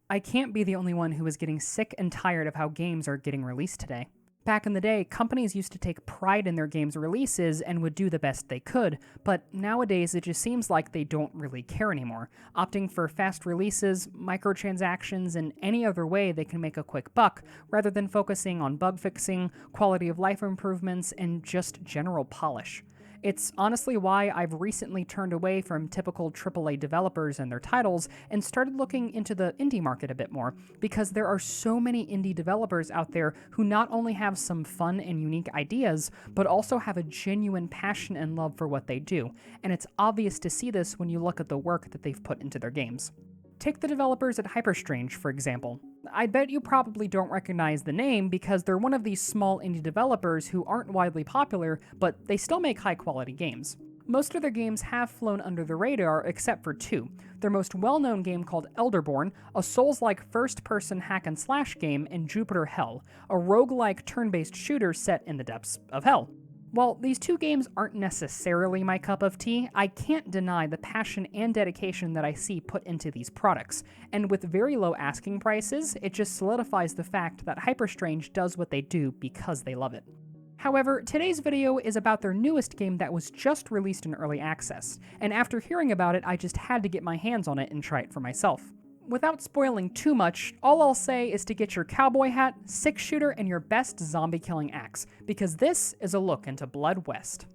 I can't be the only one who is getting sick and tired of how games are getting released today. Back in the day, companies used to take pride in their games' releases and would do the best they could, but nowadays it just seems like they don't really care anymore, opting for fast releases, microtransactions, and any other way they can make a quick buck, rather than focusing on bug fixing, quality of life improvements, and just general polish. It's honestly why I've recently turned away from typical AAA developers and their titles and started looking into the indie market a bit more, because there are so many indie developers out there who not only have some fun and unique ideas, but also have a genuine passion and love for what they do, and it's obvious to see this when you look at the work that they've put into their games. Take the developers at Hyperstrange, for example. I bet you probably don't recognize the name because they're one of these small indie developers who aren't widely popular, but they still make high-quality games. Most of their games have flown under the radar except for two. Their most well-known game called Elderborn, a Souls-like first-person hack-and-slash game, and Jupiter Hell, a roguelike turn-based shooter set in the depths of hell. While these two games aren't necessarily my cup of tea, I can't deny the passion and dedication that I see put into these products, and with very low asking prices, it just solidifies the fact that Hyperstrange does what they do because they love it. However, today's video is about their newest game that was just released in early access, and after hearing about it, I just had to get my hands on it and try it for myself. Without spoiling too much, all I'll say is to get your cowboy hat, six-shooter, and your best zombie-killing axe, because this is a look into Blood West.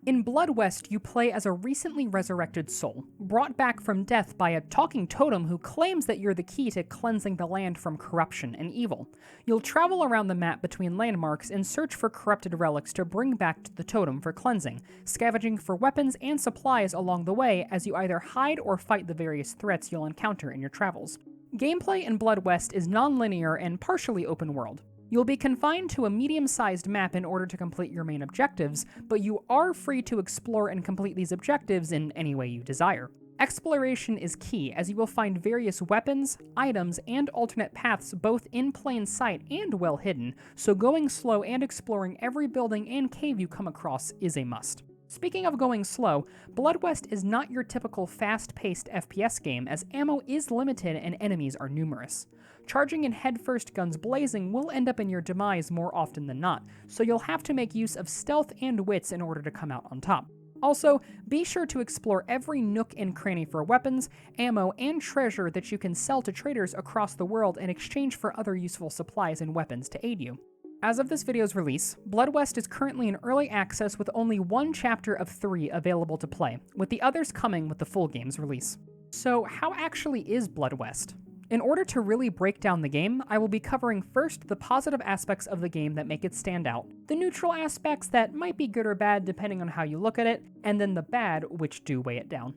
In Blood West, you play as a recently resurrected soul, brought back from death by a talking totem who claims that you're the key to cleansing the land from corruption and evil. You'll travel around the map between landmarks and search for corrupted relics to bring back to the totem for cleansing, scavenging for weapons and supplies along the way as you either hide or fight the various threats you'll encounter in your travels. Gameplay in Blood West is non-linear and partially open world. You'll be confined to a medium-sized map in order to complete your main objectives, but you are free to explore and complete these objectives in any way you desire. Exploration is key, as you will find various weapons, items, and alternate paths both in plain sight and well hidden, so going slow and exploring every building and cave you come across is a must. Speaking of going slow, Blood West is not your typical fast-paced FPS game, as ammo is limited and enemies are numerous. Charging in headfirst guns blazing will end up in your demise more often than not, so you'll have to make use of stealth and wits in order to come out on top. Also, be sure to explore every nook and cranny for weapons, ammo, and treasure that you can sell to traders across the world in exchange for other useful supplies and weapons to aid you. As of this video's release, Blood West is currently in early access with only one chapter of 3 available to play, with the others coming with the full game's release. So how actually is Blood West? In order to really break down the game, I will be covering first the positive aspects of the game that make it stand out, the neutral aspects that might be good or bad depending on how you look at it, and then the bad, which do weigh it down.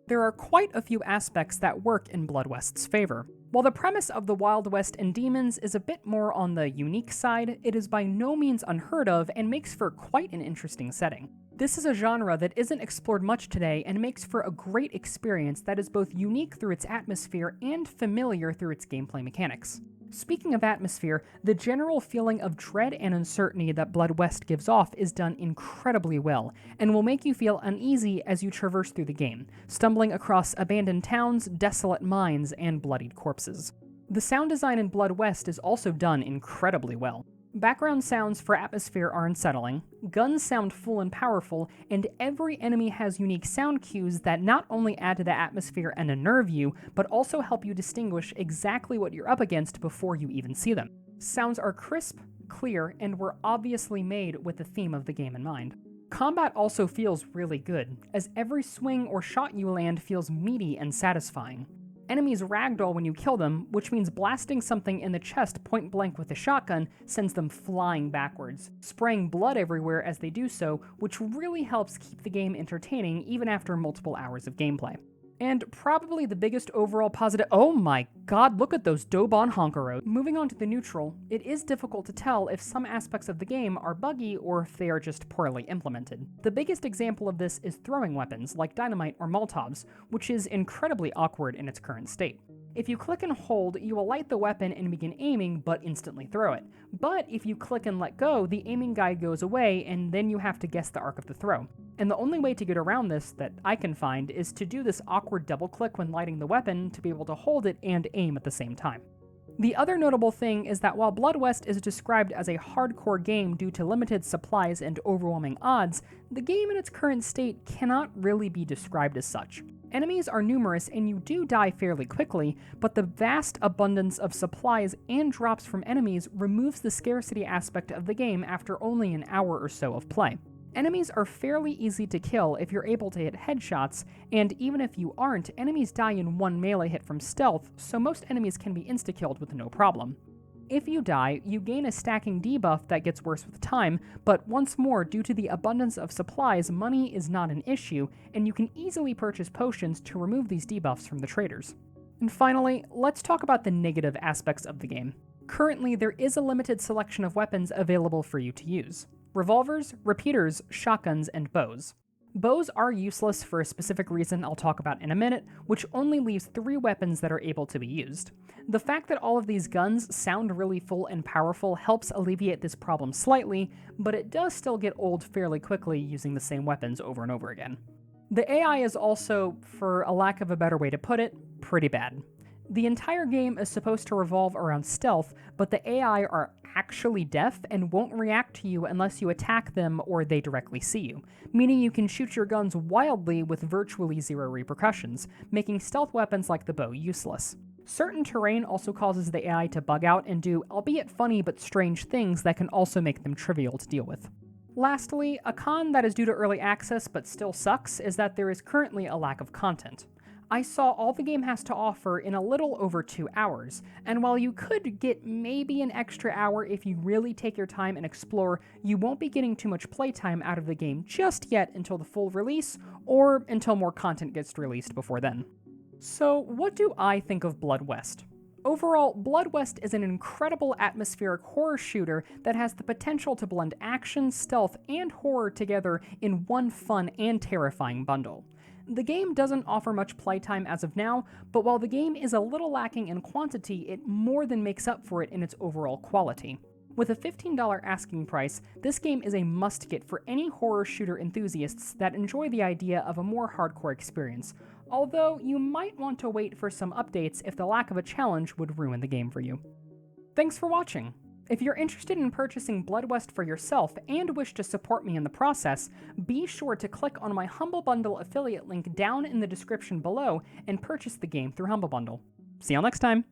There are quite a few aspects that work in Blood West's favor. While the premise of the Wild West and demons is a bit more on the unique side, it is by no means unheard of and makes for quite an interesting setting. This is a genre that isn't explored much today and makes for a great experience that is both unique through its atmosphere and familiar through its gameplay mechanics. Speaking of atmosphere, the general feeling of dread and uncertainty that Blood West gives off is done incredibly well, and will make you feel uneasy as you traverse through the game, stumbling across abandoned towns, desolate mines, and bloodied corpses. The sound design in Blood West is also done incredibly well. Background sounds for atmosphere are unsettling, guns sound full and powerful, and every enemy has unique sound cues that not only add to the atmosphere and unnerve you, but also help you distinguish exactly what you're up against before you even see them. Sounds are crisp, clear, and were obviously made with the theme of the game in mind. Combat also feels really good, as every swing or shot you land feels meaty and satisfying. Enemies ragdoll when you kill them, which means blasting something in the chest point blank with a shotgun sends them flying backwards, spraying blood everywhere as they do so, which really helps keep the game entertaining even after multiple hours of gameplay. And probably the biggest overall positive— oh my god, look at those Dobon Honkeros. Moving on to the neutral, it is difficult to tell if some aspects of the game are buggy or if they are just poorly implemented. The biggest example of this is throwing weapons like dynamite or Molotovs, which is incredibly awkward in its current state. If you click and hold, you will light the weapon and begin aiming, but instantly throw it. But if you click and let go, the aiming guide goes away, and then you have to guess the arc of the throw. And the only way to get around this that I can find is to do this awkward double click when lighting the weapon to be able to hold it and aim at the same time. The other notable thing is that while Blood West is described as a hardcore game due to limited supplies and overwhelming odds, the game in its current state cannot really be described as such. Enemies are numerous and you do die fairly quickly, but the vast abundance of supplies and drops from enemies removes the scarcity aspect of the game after only an hour or so of play. Enemies are fairly easy to kill if you're able to hit headshots, and even if you aren't, enemies die in one melee hit from stealth, so most enemies can be insta-killed with no problem. If you die, you gain a stacking debuff that gets worse with time, but once more, due to the abundance of supplies, money is not an issue, and you can easily purchase potions to remove these debuffs from the traders. And finally, let's talk about the negative aspects of the game. Currently, there is a limited selection of weapons available for you to use. Revolvers, repeaters, shotguns, and bows. Bows are useless for a specific reason I'll talk about in a minute, which only leaves 3 weapons that are able to be used. The fact that all of these guns sound really full and powerful helps alleviate this problem slightly, but it does still get old fairly quickly using the same weapons over and over again. The AI is also, for a lack of a better way to put it, pretty bad. The entire game is supposed to revolve around stealth, but the AI are actually deaf and won't react to you unless you attack them or they directly see you, meaning you can shoot your guns wildly with virtually zero repercussions, making stealth weapons like the bow useless. Certain terrain also causes the AI to bug out and do, albeit funny but strange things that can also make them trivial to deal with. Lastly, a con that is due to early access but still sucks is that there is currently a lack of content. I saw all the game has to offer in a little over 2 hours, and while you could get maybe an extra hour if you really take your time and explore, you won't be getting too much playtime out of the game just yet until the full release, or until more content gets released before then. So what do I think of Blood West? Overall, Blood West is an incredible atmospheric horror shooter that has the potential to blend action, stealth, and horror together in one fun and terrifying bundle. The game doesn't offer much playtime as of now, but while the game is a little lacking in quantity, it more than makes up for it in its overall quality. With a $15 asking price, this game is a must-get for any horror shooter enthusiasts that enjoy the idea of a more hardcore experience, although you might want to wait for some updates if the lack of a challenge would ruin the game for you. Thanks for watching! If you're interested in purchasing Blood West for yourself and wish to support me in the process, be sure to click on my Humble Bundle affiliate link down in the description below and purchase the game through Humble Bundle. See y'all next time!